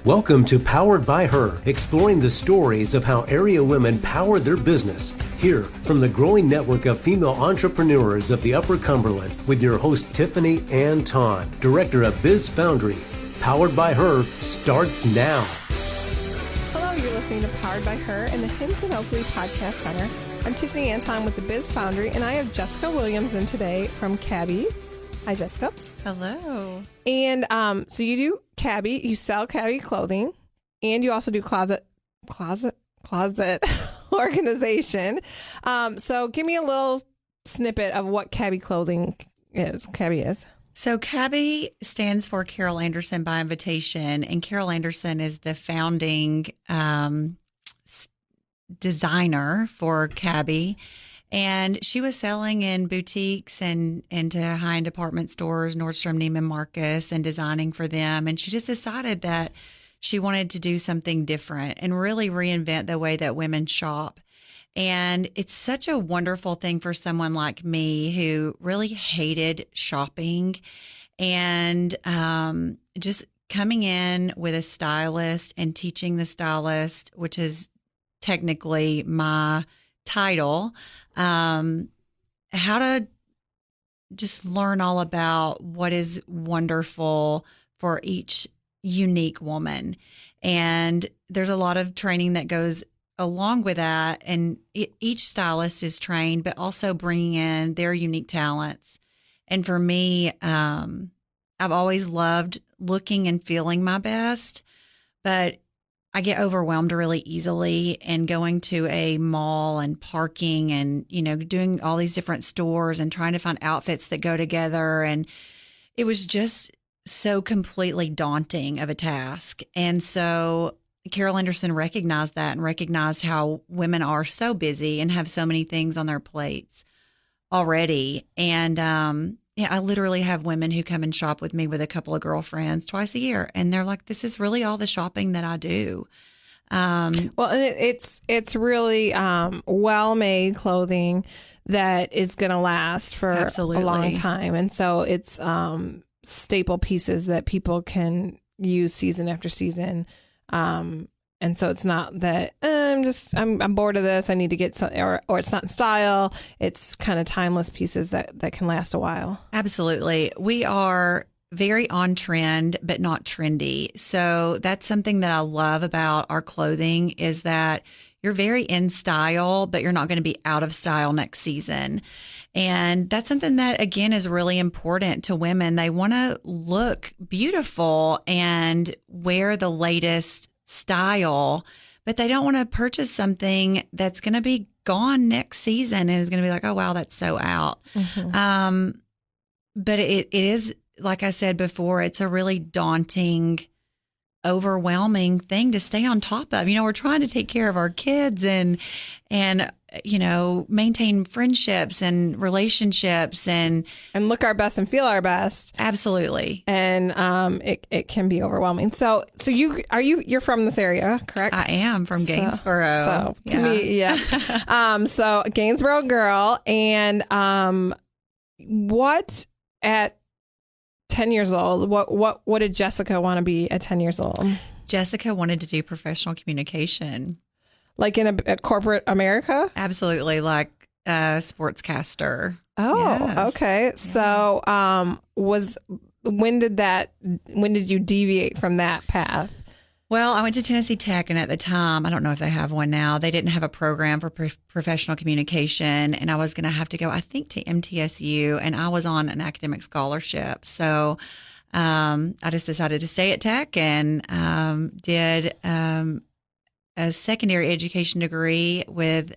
Welcome to Powered by Her, exploring the stories of how area women power their business. Hear from the growing network of female entrepreneurs of the Upper Cumberland with your host Tiffany Ann Ton, director of Biz Foundry. Powered by Her starts now. Hello, you're listening to Powered by Her in the Hinton Oakley Podcast Center. I'm Tiffany Ann Ton with the Biz Foundry, and I have Jessica Williams in today from Cabby. Hi, Jessica. Hello. And so you do Cabby, you sell Cabby clothing, and you also do closet organization. So give me a little snippet of what Cabby clothing is. Cabby is. So Cabby stands for Carol Anderson by Invitation, and Carol Anderson is the founding designer for Cabby. And she was selling in boutiques and into high-end department stores, Nordstrom, Neiman Marcus, and designing for them. And she just decided that she wanted to do something different and really reinvent the way that women shop. And it's such a wonderful thing for someone like me who really hated shopping and just coming in with a stylist and teaching the stylist, which is technically my title, how to just learn all about what is wonderful for each unique woman. And there's a lot of training that goes along with that. And each stylist is trained, but also bringing in their unique talents. And for me, I've always loved looking and feeling my best, but I get overwhelmed really easily, and going to a mall and parking and, doing all these different stores and trying to find outfits that go together. And it was just so completely daunting of a task. And so Carol Anderson recognized that and recognized how women are so busy and have so many things on their plates already. And, I literally have women who come and shop with me with a couple of girlfriends twice a year. And they're like, this is really all the shopping that I do. Well, it's really well-made clothing that is going to last for Absolutely. a long time. And so it's staple pieces that people can use season after season. And so it's not that I'm bored of this. I need to get some, or it's not in style. It's kind of timeless pieces that can last a while. Absolutely. We are very on trend, but not trendy. So that's something that I love about our clothing is that you're very in style, but you're not going to be out of style next season. And that's something that, again, is really important to women. They want to look beautiful and wear the latest style, but they don't want to purchase something that's going to be gone next season and is going to be like, oh, wow, that's so out. Mm-hmm. But it is, like I said before, it's a really daunting, overwhelming thing to stay on top of. We're trying to take care of our kids and maintain friendships and relationships and look our best and feel our best. Absolutely. And it can be overwhelming. So you're from this area, correct? I am from Gainesboro. So to me, yeah. So a Gainesboro girl. And what at 10 years old, what did Jessica want to be at 10 years old? Jessica wanted to do professional communication. Like in a corporate America? Absolutely, like a sportscaster. Oh, yes. Okay. Yeah. So when did you deviate from that path? Well, I went to Tennessee Tech, and at the time, I don't know if they have one now, they didn't have a program for professional communication, and I was going to have to go, I think, to MTSU, and I was on an academic scholarship. So I just decided to stay at Tech and did a secondary education degree with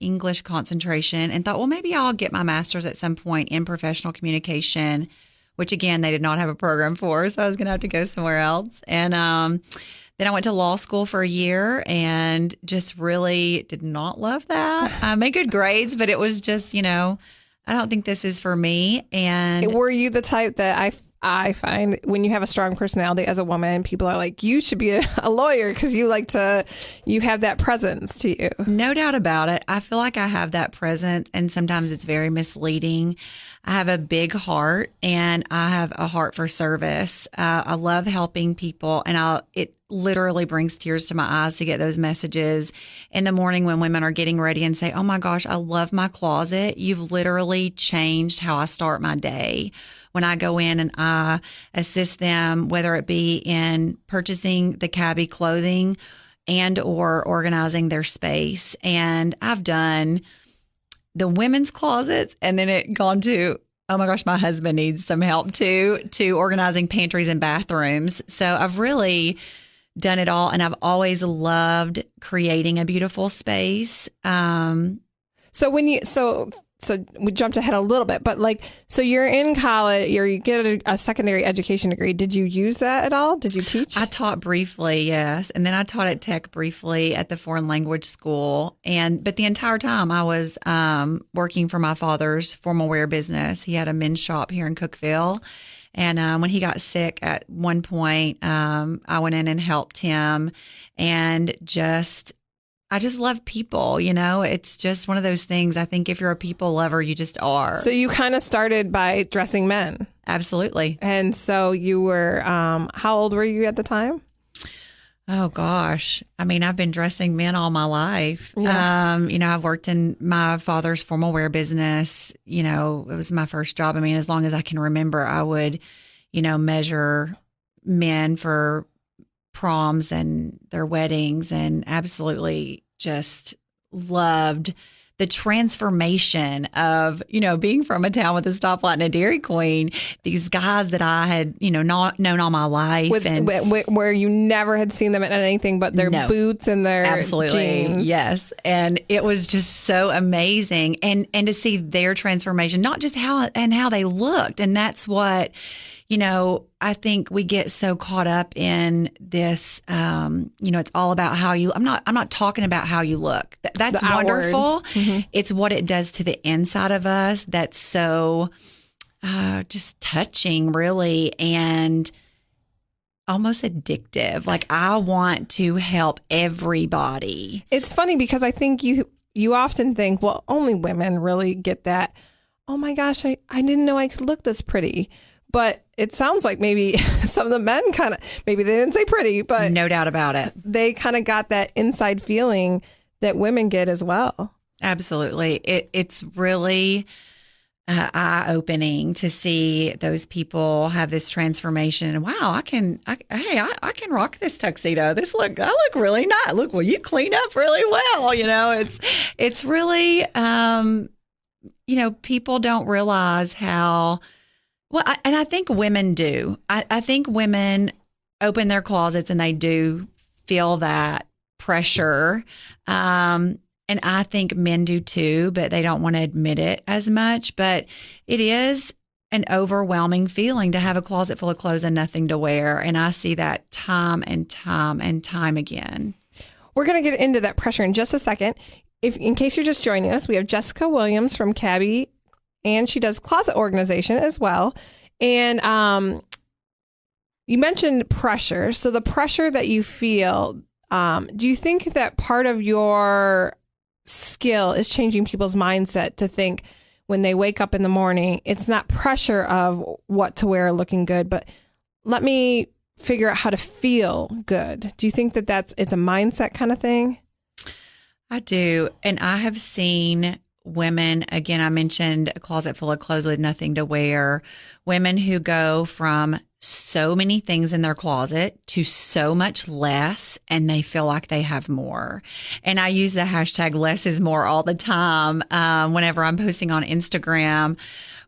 English concentration, and thought, well, maybe I'll get my master's at some point in professional communication, which again, they did not have a program for. So I was going to have to go somewhere else. And then I went to law school for a year and just really did not love that. I made good grades, but it was just, I don't think this is for me. And were you the type that I find when you have a strong personality as a woman, people are like, you should be a lawyer because you have that presence to you. No doubt about it. I feel like I have that presence, and sometimes it's very misleading. I have a big heart, and I have a heart for service. I love helping people, and literally brings tears to my eyes to get those messages in the morning when women are getting ready and say, oh my gosh, I love my closet. You've literally changed how I start my day. When I go in and I assist them, whether it be in purchasing the Cabby clothing and or organizing their space. And I've done the women's closets and then it gone to, oh my gosh, my husband needs some help too, to organizing pantries and bathrooms. So I've really done it all. And I've always loved creating a beautiful space. So we jumped ahead a little bit, but so you're in college, you get a secondary education degree. Did you use that at all? Did you teach? I taught briefly, yes. And then I taught at Tech briefly at the foreign language school. But the entire time I was working for my father's formal wear business. He had a men's shop here in Cookeville. And when he got sick at one point, I went in and helped him and I just love people, it's just one of those things. I think if you're a people lover, you just are. So you kind of started by dressing men. Absolutely. And so you were, how old were you at the time? Oh gosh. I mean, I've been dressing men all my life. Yeah. I've worked in my father's formal wear business. It was my first job. I mean, as long as I can remember, I would, measure men for proms and their weddings, and absolutely just loved the transformation of, being from a town with a stoplight and a Dairy Queen, these guys that I had, not known all my life. Where you never had seen them in anything but their boots and their absolutely jeans. Yes. And it was just so amazing. And to see their transformation, not just how they looked. And that's what, I think we get so caught up in this, it's all about how you, I'm not talking about how you look. That's wonderful. Mm-hmm. It's what it does to the inside of us. That's so just touching, really, and almost addictive. Like, I want to help everybody. It's funny because I think you often think, well, only women really get that. Oh my gosh, I didn't know I could look this pretty. But it sounds like maybe some of the men maybe they didn't say pretty, but no doubt about it. They kind of got that inside feeling that women get as well. Absolutely. It's really eye-opening to see those people have this transformation. And wow, I can rock this tuxedo. I look really nice. Look, well, you clean up really well. It's really, people don't realize how. Well, and I think women do. I think women open their closets and they do feel that pressure. And I think men do too, but they don't want to admit it as much. But it is an overwhelming feeling to have a closet full of clothes and nothing to wear. And I see that time and time and time again. We're going to get into that pressure in just a second. In case you're just joining us, we have Jessica Williams from Cabby, and she does closet organization as well. And you mentioned pressure. So the pressure that you feel, do you think that part of your skill is changing people's mindset to think when they wake up in the morning, it's not pressure of what to wear, looking good, but let me figure out how to feel good? Do you think that it's a mindset kind of thing? I do. And I have seen women, again, I mentioned a closet full of clothes with nothing to wear, women who go from so many things in their closet to so much less, and they feel like they have more. And I use the hashtag less is more all the time whenever I'm posting on Instagram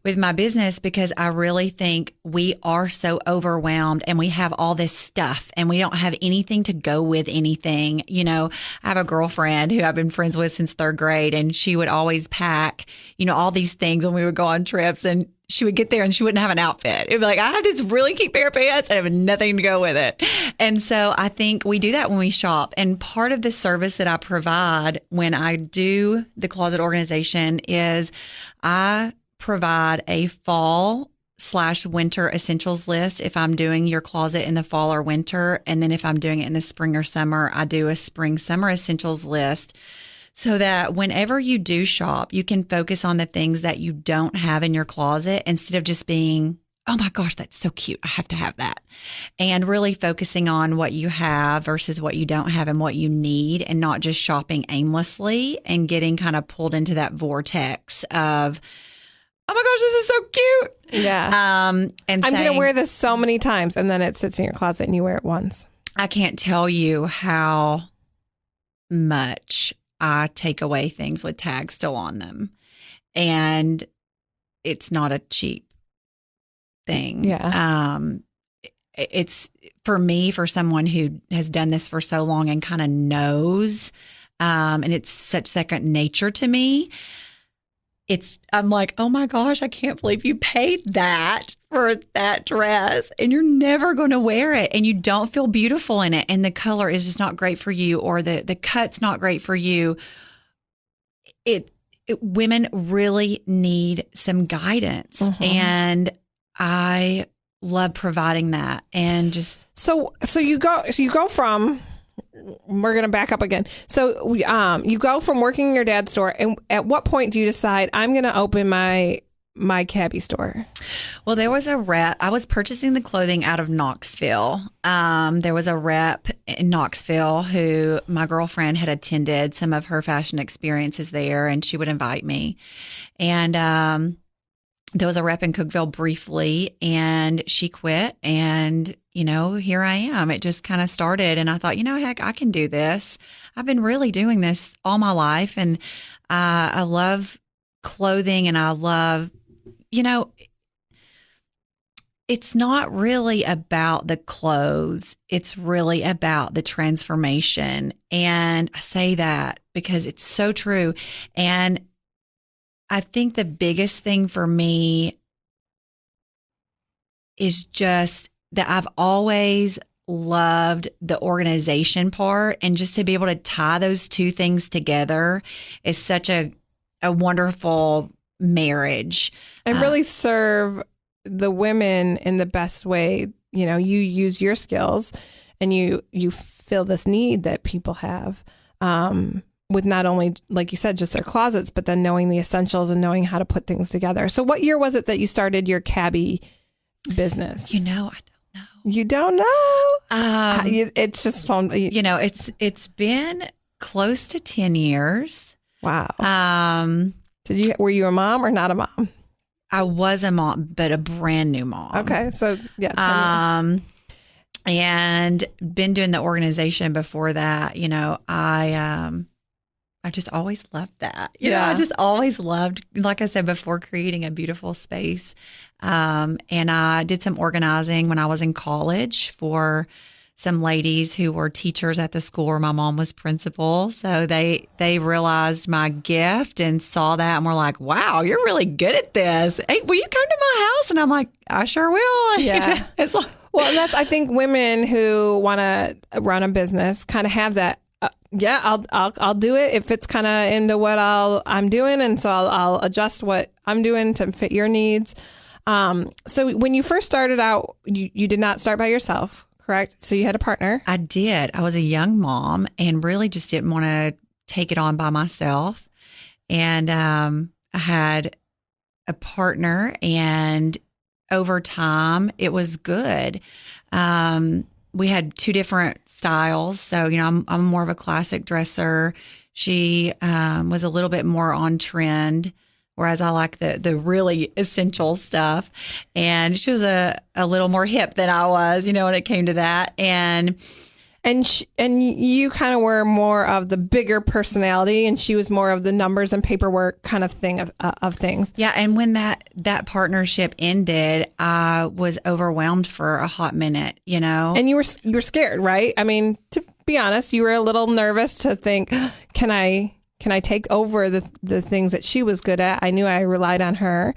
with my business, because I really think we are so overwhelmed and we have all this stuff and we don't have anything to go with anything. I have a girlfriend who I've been friends with since third grade, and she would always pack, all these things when we would go on trips, and she would get there and she wouldn't have an outfit. It'd be like, I have this really cute pair of pants and I have nothing to go with it. And so I think we do that when we shop. And part of the service that I provide when I do the closet organization is I provide a fall/winter essentials list if I'm doing your closet in the fall or winter. And then if I'm doing it in the spring or summer, I do a spring/summer essentials list, so that whenever you do shop, you can focus on the things that you don't have in your closet instead of just being oh my gosh, that's so cute. I have to have that. And really focusing on what you have versus what you don't have and what you need, and not just shopping aimlessly and getting kind of pulled into that vortex of, oh my gosh, this is so cute. Yeah. And I'm going to wear this so many times, and then it sits in your closet and you wear it once. I can't tell you how much I take away things with tags still on them. And it's not a cheap thing. Yeah. It's for me, for someone who has done this for so long and kind of knows, and it's such second nature to me. I'm like, oh my gosh, I can't believe you paid that for that dress and you're never going to wear it and you don't feel beautiful in it. And the color is just not great for you, or the cut's not great for you. Women really need some guidance. Mm-hmm. And I love providing that. And just, so you go from, we're going to back up again. So you go from working in your dad's store, and at what point do you decide, I'm going to open my Cabby store? Well, there was a rep. I was purchasing the clothing out of Knoxville. There was a rep in Knoxville who my girlfriend had attended some of her fashion experiences there, and she would invite me. And there was a rep in Cookeville briefly, and she quit. And, here I am. It just kind of started. And I thought, heck, I can do this. I've been really doing this all my life. And I love clothing, and I love, it's not really about the clothes. It's really about the transformation. And I say that because it's so true. And I think the biggest thing for me is just that I've always loved the organization part, and just to be able to tie those two things together is such a wonderful marriage. And really serve the women in the best way. You use your skills, and you fill this need that people have. With not only, like you said, just their closets, but then knowing the essentials and knowing how to put things together. So what year was it that you started your Cabby business? I don't know. You don't know? It's just fun. It's been close to 10 years. Wow. Were you a mom or not a mom? I was a mom, but a brand new mom. Okay. So yeah. 10 years. And been doing the organization before that. I just always loved that. I just always loved, like I said before, creating a beautiful space. And I did some organizing when I was in college for some ladies who were teachers at the school where my mom was principal. So they realized my gift and saw that and were like, wow, you're really good at this. Hey, will you come to my house? And I'm like, I sure will. Yeah. It's like, well, and that's, I think women who want to run a business kind of have that. I'll do it if it's kind of into what I'm doing, and so I'll adjust what I'm doing to fit your needs. So when you first started out, you did not start by yourself, correct? So you had a partner. I did. I was a young mom and really just didn't want to take it on by myself. And I had a partner, and over time it was good. We had two different styles. So, I'm more of a classic dresser. She was a little bit more on trend, whereas I like the really essential stuff. And she was a little more hip than I was, when it came to that. And you kind of were more of the bigger personality, and she was more of the numbers and paperwork kind of thing of things. Yeah, and when that partnership ended, I was overwhelmed for a hot minute, And you were scared, right? I mean, to be honest, you were a little nervous to think, can I take over the things that she was good at? I knew I relied on her.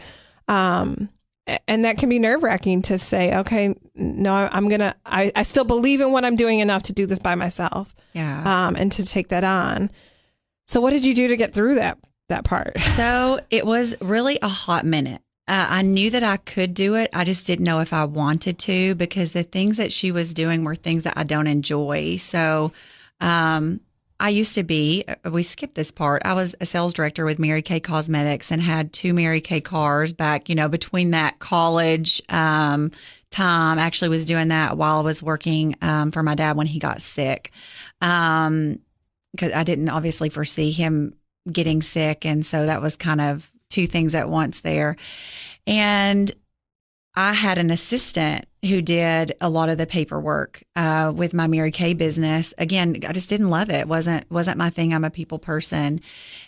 And that can be nerve-wracking to say, okay, no, I still believe in what I'm doing enough to do this by myself. Yeah. And to take that on. So what did you do to get through that part? So it was really a hot minute. I knew that I could do it. I just didn't know if I wanted to, because the things that she was doing were things that I don't enjoy. So I used to be, we skipped this part. I was a sales director with Mary Kay Cosmetics and had 2 Mary Kay cars back, between that college time. Actually was doing that while I was working for my dad when he got sick. Because I didn't obviously foresee him getting sick. And so that was kind of 2 things at once there. And I had an assistant who did a lot of the paperwork with my Mary Kay business. Again, I just didn't love it. Wasn't my thing. I'm a people person.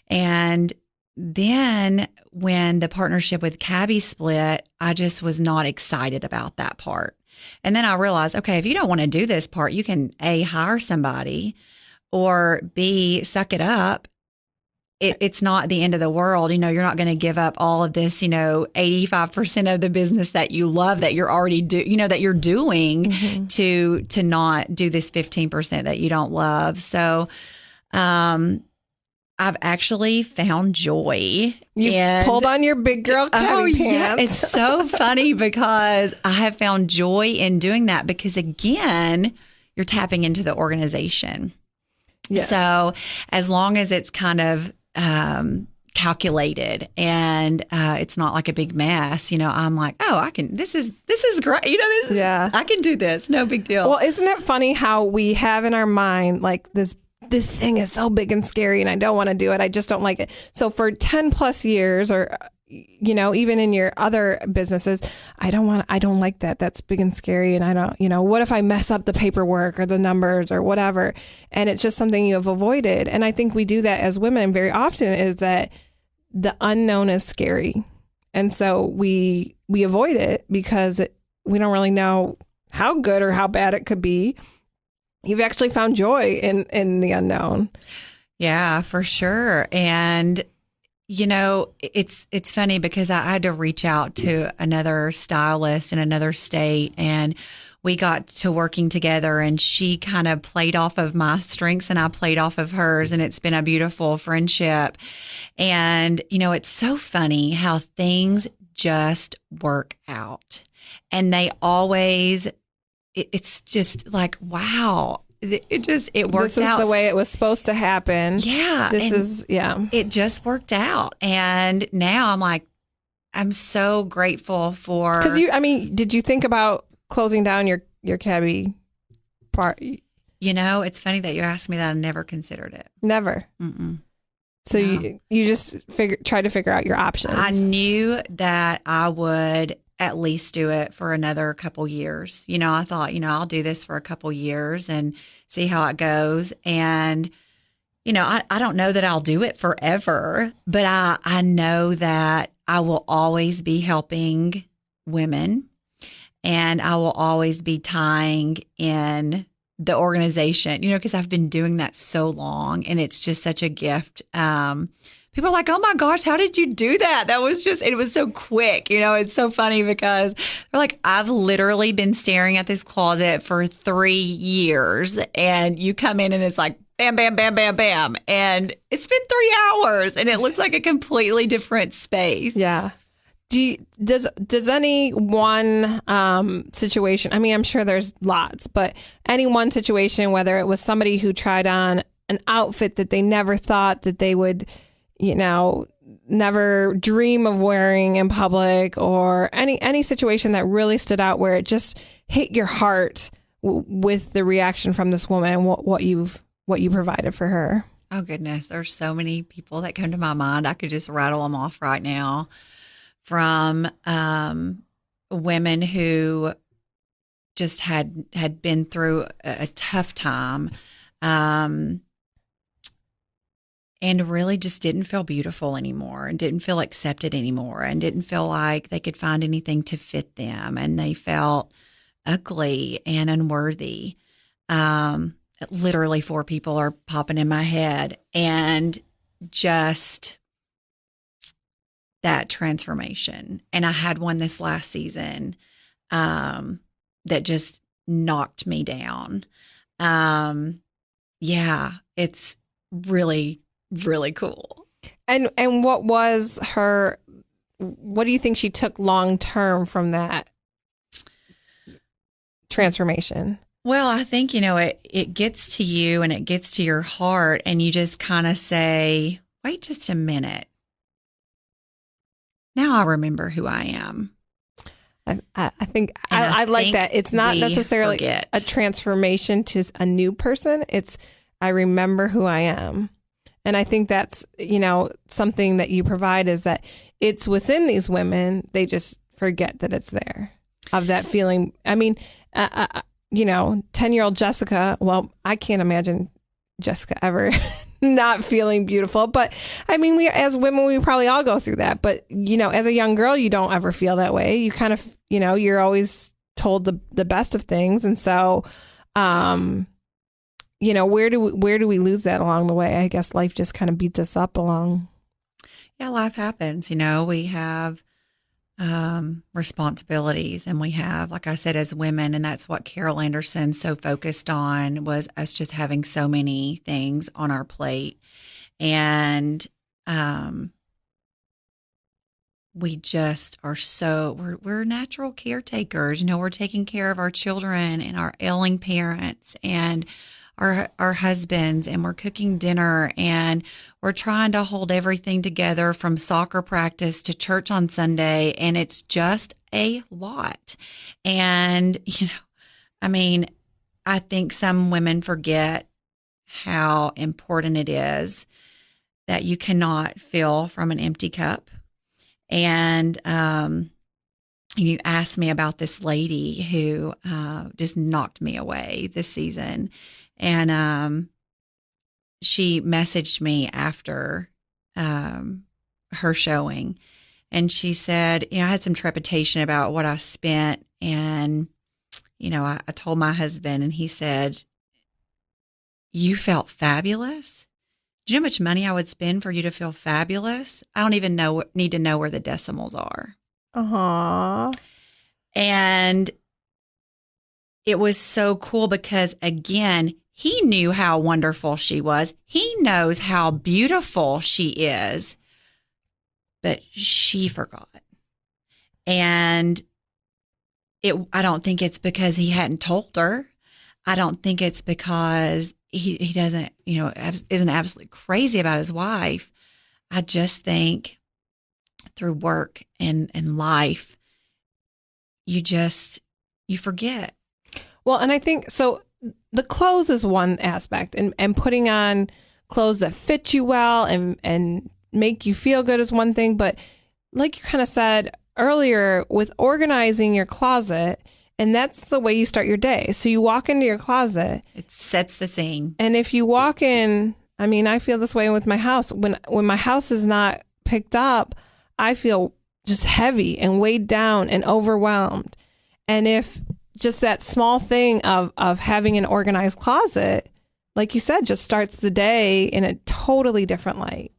And then when the partnership with Cabby split, I just was not excited about that part. And then I realized, okay, if you don't want to do this part, you can A, hire somebody, or B, suck it up. It's not the end of the world. You're not going to give up all of this, 85% of the business that you love that you're already that you're doing to not do this 15% that you don't love. So, I've actually found joy. You pulled on your big girl Cabby pants. Yeah. It's so funny because I have found joy in doing that because, again, you're tapping into the organization. Yeah. So as long as it's kind of calculated and it's not like a big mess, I'm like, oh, I can, this is great. I can do this. No big deal. Well, isn't it funny how we have in our mind, like this thing is so big and scary and I don't want to do it. I just don't like it. So for 10 plus years or, even in your other businesses, I don't like that. That's big and scary. And I don't, what if I mess up the paperwork or the numbers or whatever? And it's just something you have avoided. And I think we do that as women very often, is that the unknown is scary. And so we avoid it because we don't really know how good or how bad it could be. You've actually found joy in the unknown. Yeah, for sure. And it's funny because I had to reach out to another stylist in another state, and we got to working together, and she kind of played off of my strengths and I played off of hers, and it's been a beautiful friendship. And, it's so funny how things just work out, and they always, it's just like, wow. It works out. This is the way it was supposed to happen. Yeah. It just worked out. And now I'm like, I'm so grateful for. Because did you think about closing down your Cabby part? It's funny that you asked me that. I never considered it. Never. Mm-mm. So no. you just try to figure out your options. I knew that I would at least do it for another couple years. I thought, I'll do this for a couple years and see how it goes. And, I don't know that I'll do it forever, but I know that I will always be helping women, and I will always be tying in the organization, because I've been doing that so long, and it's just such a gift. People are like, oh my gosh, how did you do that? It was so quick. It's so funny because they're like, I've literally been staring at this closet for 3 years, and you come in and it's like, bam, bam, bam, bam, bam. And it's been 3 hours and it looks like a completely different space. Yeah. Does any one situation, I'm sure there's lots, but any one situation, whether it was somebody who tried on an outfit that they never thought that they would, never dream of wearing in public, or any situation that really stood out where it just hit your heart with the reaction from this woman, what you provided for her? Oh goodness, there's so many people that come to my mind. I could just rattle them off right now, from women who just had been through a tough time, and really just didn't feel beautiful anymore, and didn't feel accepted anymore, and didn't feel like they could find anything to fit them, and they felt ugly and unworthy. Literally 4 people are popping in my head, and just that transformation. And I had one this last season that just knocked me down. Yeah, it's really, really cool. And what do you think she took long term from that transformation? Well, I think, it gets to you and it gets to your heart, and you just kind of say, wait just a minute. Now I remember who I am. I think I like that. It's not necessarily forget. a transformation to a new person. It's, I remember who I am. And I think that's, something that you provide, is that it's within these women. They just forget that it's there, of that feeling. I mean, 10-year-old Jessica, well, I can't imagine Jessica ever not feeling beautiful. But I mean, we as women, we probably all go through that. But, as a young girl, you don't ever feel that way. You kind of, you're always told the best of things. And so, where do we lose that along the way? I guess life just kind of beats us up along. Yeah, life happens. We have responsibilities, and we have, like I said, as women, and that's what Carol Anderson's so focused on, was us just having so many things on our plate. And we just are we're natural caretakers. We're taking care of our children and our ailing parents and our husbands, and we're cooking dinner, and we're trying to hold everything together from soccer practice to church on Sunday. And it's just a lot. And, I think some women forget how important it is that you cannot fill from an empty cup. And, you asked me about this lady who just knocked me away this season. And she messaged me after her showing, and she said, I had some trepidation about what I spent. And, I told my husband, and he said, you felt fabulous? Do you know how much money I would spend for you to feel fabulous? I don't even need to know where the decimals are. Uh-huh. And it was so cool because, again, he knew how wonderful she was. He knows how beautiful she is, but she forgot. And I don't think it's because he hadn't told her. I don't think it's because he doesn't, isn't absolutely crazy about his wife. I just think through work and life, you forget. Well, and I think so. The clothes is one aspect, and putting on clothes that fit you well and make you feel good is one thing. But like you kind of said earlier, with organizing your closet, and that's the way you start your day. So you walk into your closet. It sets the scene. And if you walk in, I feel this way with my house. When my house is not picked up, I feel just heavy and weighed down and overwhelmed. And if just that small thing of having an organized closet, like you said, just starts the day in a totally different light.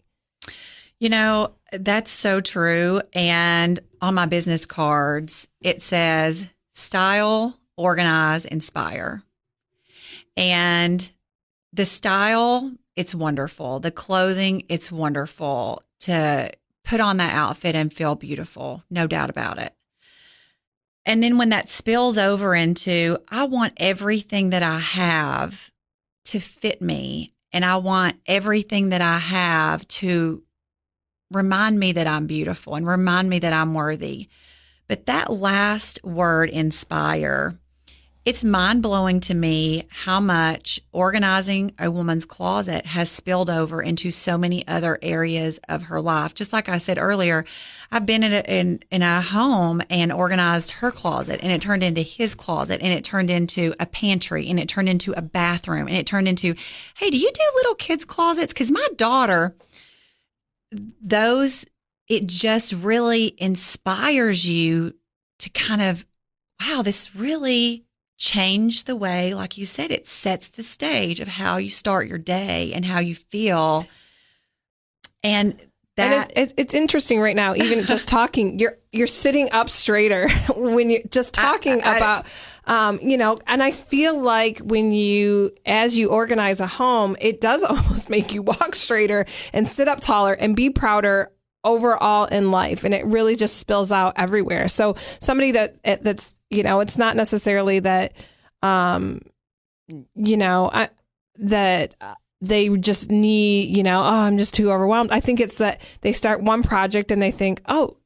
That's so true. And on my business cards, it says style, organize, inspire. And the style, it's wonderful. The clothing, it's wonderful to put on that outfit and feel beautiful. No doubt about it. And then when that spills over into, I want everything that I have to fit me, and I want everything that I have to remind me that I'm beautiful and remind me that I'm worthy. But that last word, inspire, it's mind-blowing to me how much organizing a woman's closet has spilled over into so many other areas of her life. Just like I said earlier, I've been in a home and organized her closet, and it turned into his closet, and it turned into a pantry, and it turned into a bathroom, and it turned into, hey, do you do little kids' closets? Because my daughter, it just really inspires you to kind of, wow, this really changed the way, like you said, it sets the stage of how you start your day and how you feel. And it's interesting right now, even just talking, you're sitting up straighter when you're just talking about, and I feel like as you organize a home, it does almost make you walk straighter and sit up taller and be prouder overall in life. And it really just spills out everywhere. So somebody that's, it's not necessarily that, that they just need, I'm just too overwhelmed. I think it's that they start one project and they think, oh,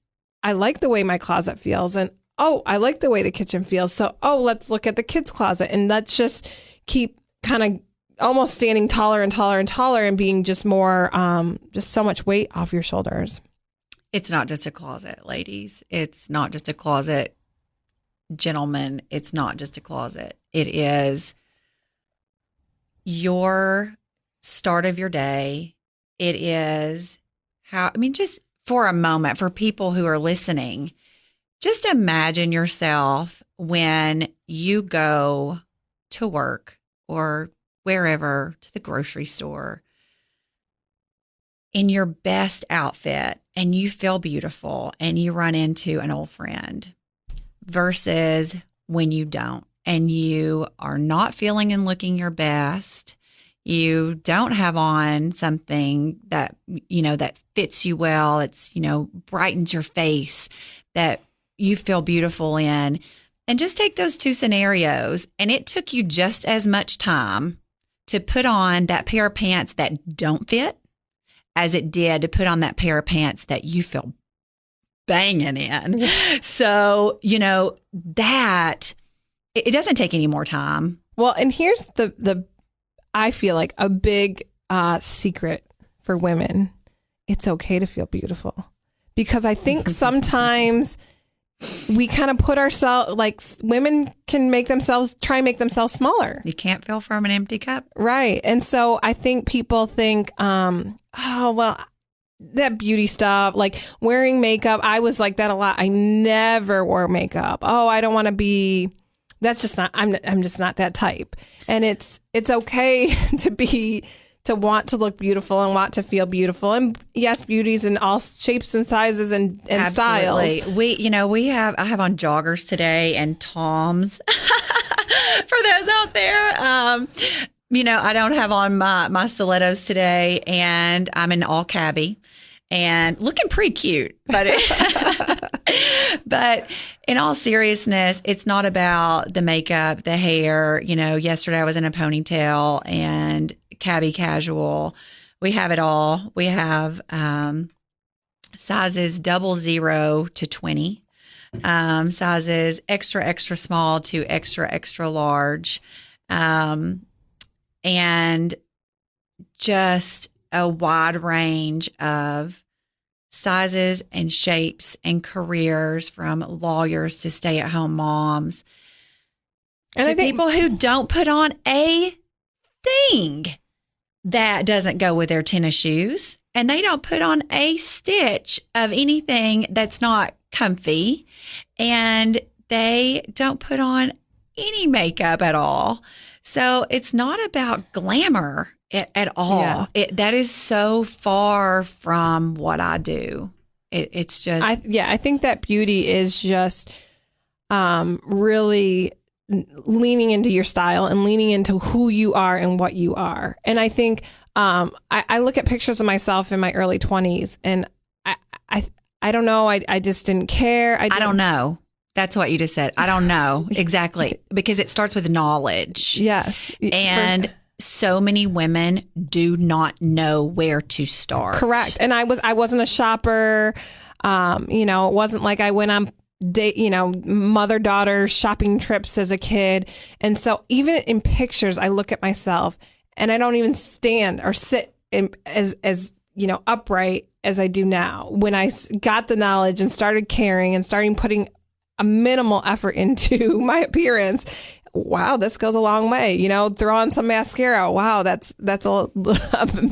I like the way my closet feels. And, oh, I like the way the kitchen feels. So, let's look at the kids' closet. And let's just keep kind of almost standing taller and taller and taller and being just more, just so much weight off your shoulders. It's not just a closet, ladies. It's not just a closet, gentlemen. It's not just a closet. It is your start of your day. It is just for a moment, for people who are listening, just imagine yourself when you go to work or wherever, to the grocery store, in your best outfit, and you feel beautiful and you run into an old friend, versus when you don't and you are not feeling and looking your best. You don't have on something that, that fits you well. It's, brightens your face, that you feel beautiful in. And just take those two scenarios, and it took you just as much time to put on that pair of pants that don't fit as it did to put on that pair of pants that you feel banging in. So, that it doesn't take any more time. Well, and here's the I feel like a big secret for women. It's okay to feel beautiful, because I think sometimes we kind of put ourselves, like, women can try and make themselves smaller. You can't fill from an empty cup. Right. And so I think people think, that beauty stuff, like wearing makeup. I was like that a lot. I never wore makeup. Oh, I don't want to be, that's just not, I'm just not that type. And it's okay to want to look beautiful and want to feel beautiful. And yes, beauty's in all shapes and sizes and Absolutely. styles. I have on joggers today and Toms for those out there. I don't have on my stilettos today, and I'm in all Cabi and looking pretty cute. But but in all seriousness, it's not about the makeup, the hair. Yesterday I was in a ponytail and Cabby casual. We have it all. We have sizes 00 to 20, sizes extra, extra small to extra, extra large. And just a wide range of sizes and shapes and careers, from lawyers to stay-at-home moms, and to people who don't put on a thing that doesn't go with their tennis shoes, and they don't put on a stitch of anything that's not comfy, and they don't put on any makeup at all. So it's not about glamour at all. Yeah. That is so far from what I do. It's just... I think that beauty is just really leaning into your style and leaning into who you are and what you are. And I think I look at pictures of myself in my early 20s, and I don't know. I just didn't care. I don't know. That's what you just said. I don't know exactly, because it starts with knowledge. Yes. And so many women do not know where to start. Correct. And I wasn't a shopper. It wasn't like I went on mother-daughter shopping trips as a kid. And so even in pictures, I look at myself and I don't even stand or sit as upright as I do now. When I got the knowledge and started caring and starting putting a minimal effort into my appearance, wow, this goes a long way. Throw on some mascara. Wow, that's a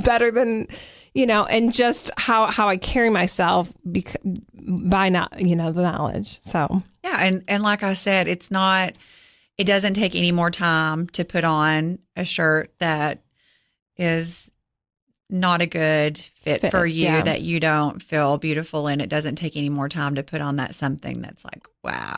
better than, and just how I carry myself by not, the knowledge. So yeah, and like I said, it doesn't take any more time to put on a shirt that is not a good fit for you, that you don't feel beautiful in. It doesn't take any more time to put on that something that's like, wow,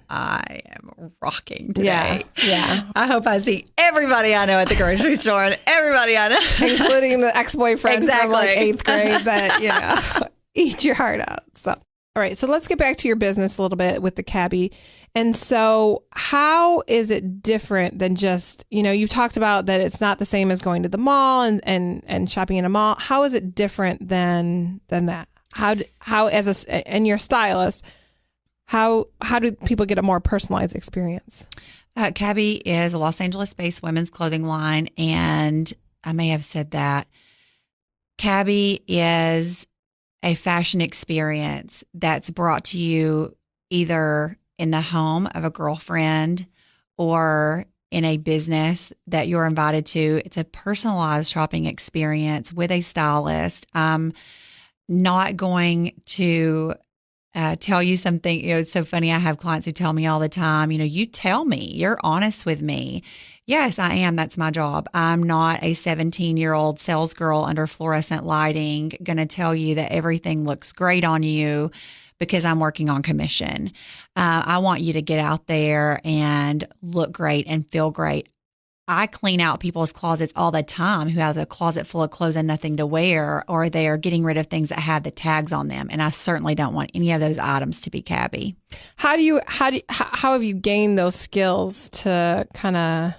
I am rocking today. Yeah. I hope I see everybody I know at the grocery store, and everybody I know, including the ex-boyfriend from like 8th grade that, eat your heart out. So All right, so let's get back to your business a little bit with the Cabby. And so how is it different than just, you've talked about that it's not the same as going to the mall and shopping in a mall. How is it different than that? How and you're a stylist, how do people get a more personalized experience? Cabby is a Los Angeles-based women's clothing line, and I may have said that. Cabby is a fashion experience that's brought to you either in the home of a girlfriend or in a business that you're invited to. It's a personalized shopping experience with a stylist. I'm not going to tell you something. It's so funny. I have clients who tell me all the time, you tell me, you're honest with me. Yes, I am. That's my job. I'm not a 17-year-old sales girl under fluorescent lighting going to tell you that everything looks great on you because I'm working on commission. I want you to get out there and look great and feel great. I clean out people's closets all the time who have a closet full of clothes and nothing to wear, or they are getting rid of things that have the tags on them. And I certainly don't want any of those items to be Cabby. How have you gained those skills to kind of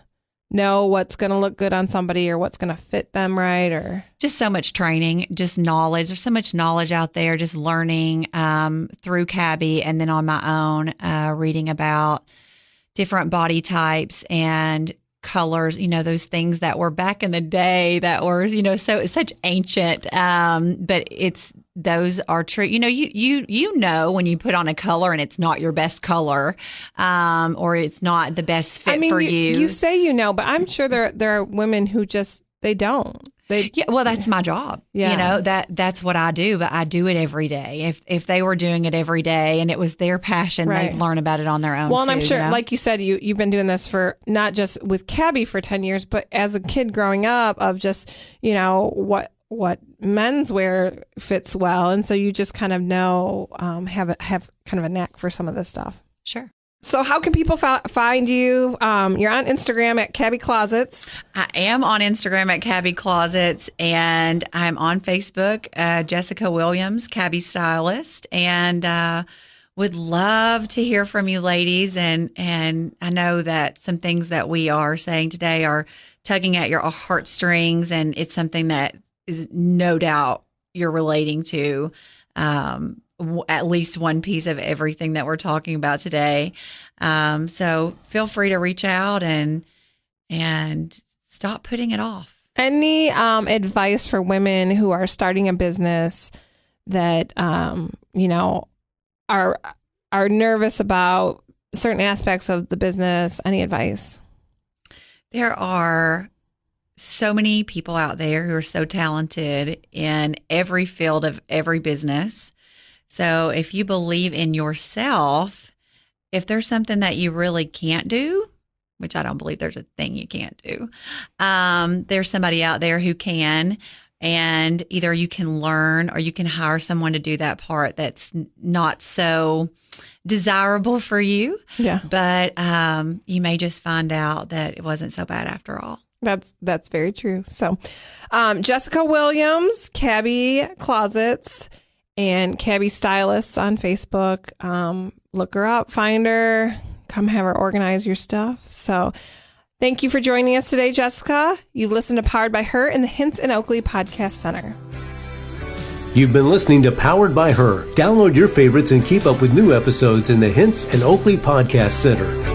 know what's going to look good on somebody or what's going to fit them right? Or just so much training, just knowledge. There's so much knowledge out there, just learning through Cabby and then on my own, reading about different body types and colors, those things that were back in the day that were, such ancient, but those are true. You know when you put on a color and it's not your best color, or it's not the best fit for you. You say but I'm sure there are women who just they don't. Well, that's my job. Yeah. That's what I do, but I do it every day. If they were doing it every day and it was their passion, right, they'd learn about it on their own. Well, and I'm sure, like you said, you've been doing this for not just with Cabby for 10 years, but as a kid growing up of just, what menswear fits well. And so you just kind of know, have kind of a knack for some of this stuff. Sure. So how can people find you? You're on Instagram at Cabby Closets. I am on Instagram at Cabby Closets, and I'm on Facebook, Jessica Williams, Cabby Stylist, and would love to hear from you ladies. And I know that some things that we are saying today are tugging at your heartstrings, and it's something that is no doubt you're relating to. At least one piece of everything that we're talking about today. So feel free to reach out and stop putting it off. Any advice for women who are starting a business that, are nervous about certain aspects of the business? Any advice? There are so many people out there who are so talented in every field of every business. So if you believe in yourself, if there's something that you really can't do, which I don't believe there's a thing you can't do, there's somebody out there who can, and either you can learn or you can hire someone to do that part that's not so desirable for you. Yeah. But you may just find out that it wasn't so bad after all. That's very true. So Jessica Williams, Cabby Closets, and Cabby Stylists on Facebook. Look her up, find her, come have her organize your stuff. So thank you for joining us today, Jessica. You've listened to Powered by Her in the Hints and Oakley Podcast Center. You've been listening to Powered by Her. Download your favorites and keep up with new episodes in the Hints and Oakley Podcast Center.